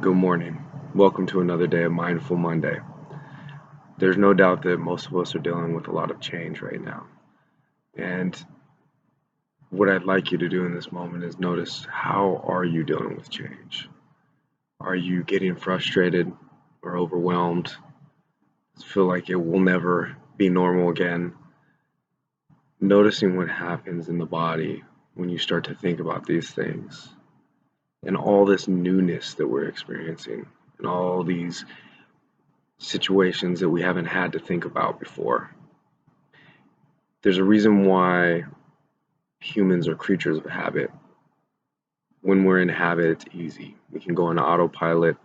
Good morning. Welcome to another day of Mindful Monday. There's no doubt that most of us are dealing with a lot of change right now. And what I'd like you to do in this moment is notice, how are you dealing with change? Are you getting frustrated or overwhelmed? Feel like it will never be normal again? Noticing what happens in the body when you start to think about these things and all this newness that we're experiencing and all these situations that we haven't had to think about before. There's a reason why humans are creatures of habit. When we're in habit, it's easy. We can go on autopilot.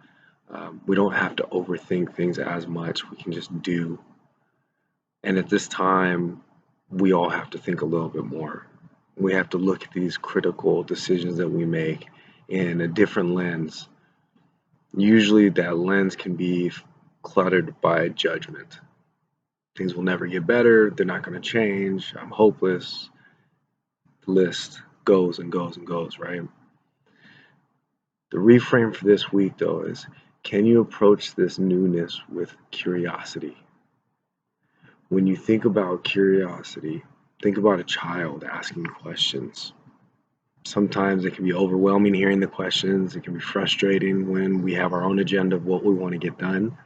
We don't have to overthink things as much. We can just do. And at this time, we all have to think a little bit more. We have to look at these critical decisions that we make in a different lens. Usually that lens can be cluttered by judgment. Things will never get better. They're not going to change. I'm hopeless. The list goes and goes and goes, right? The reframe for this week, though, is, can you approach this newness with curiosity? When you think about curiosity, think about a child asking questions. Sometimes it can be overwhelming hearing the questions. It can be frustrating when we have our own agenda of what we want to get done.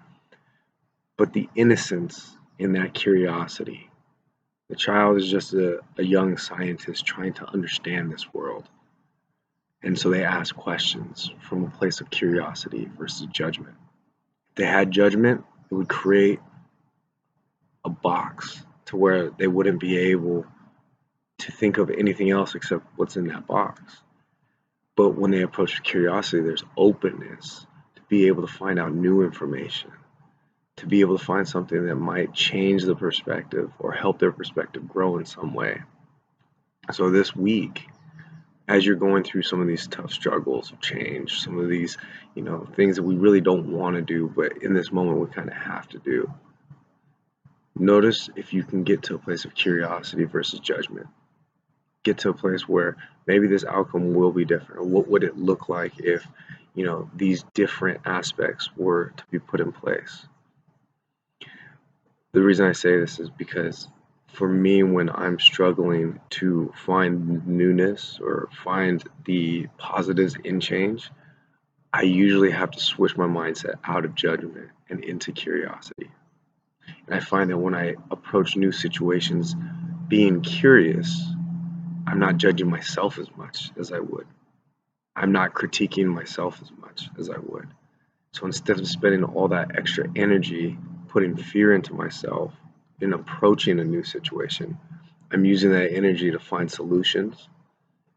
But the innocence in that curiosity, the child is just a young scientist trying to understand this world. And so they ask questions from a place of curiosity versus judgment. If they had judgment, it would create a box to where they wouldn't be able to think of anything else except what's in that box. But when they approach with curiosity, there's openness to be able to find out new information, to be able to find something that might change the perspective or help their perspective grow in some way. So this week, as you're going through some of these tough struggles of change, some of these, things that we really don't want to do, but in this moment we kind of have to do, notice if you can get to a place of curiosity versus judgment. Get to a place where maybe this outcome will be different, or what would it look like if, these different aspects were to be put in place. The reason I say this is because for me, when I'm struggling to find newness or find the positives in change, I usually have to switch my mindset out of judgment and into curiosity. And I find that when I approach new situations being curious, I'm not judging myself as much as I would. I'm not critiquing myself as much as I would. So instead of spending all that extra energy putting fear into myself in approaching a new situation, I'm using that energy to find solutions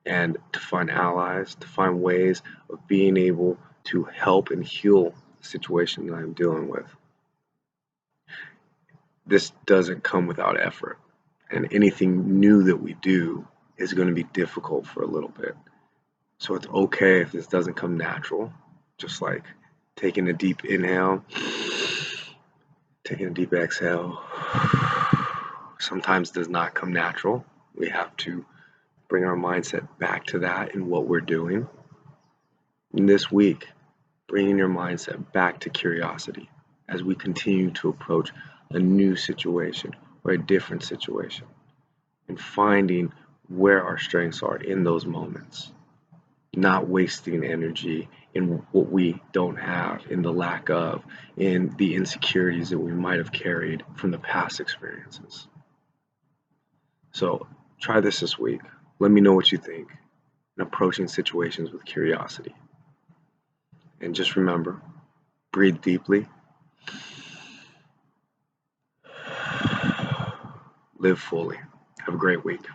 and to find allies, to find ways of being able to help and heal the situation that I'm dealing with. This doesn't come without effort, and anything new that we do is going to be difficult for a little bit. So it's okay if this doesn't come natural, just like taking a deep inhale, taking a deep exhale. Sometimes does not come natural. We have to bring our mindset back to that in what we're doing. And this week, bringing your mindset back to curiosity as we continue to approach a new situation or a different situation, and finding where our strengths are in those moments, not wasting energy in what we don't have, in the lack of, in the insecurities that we might have carried from the past experiences. So try this week. Let me know what you think in approaching situations with curiosity. And just remember, breathe deeply, live fully. Have a great week.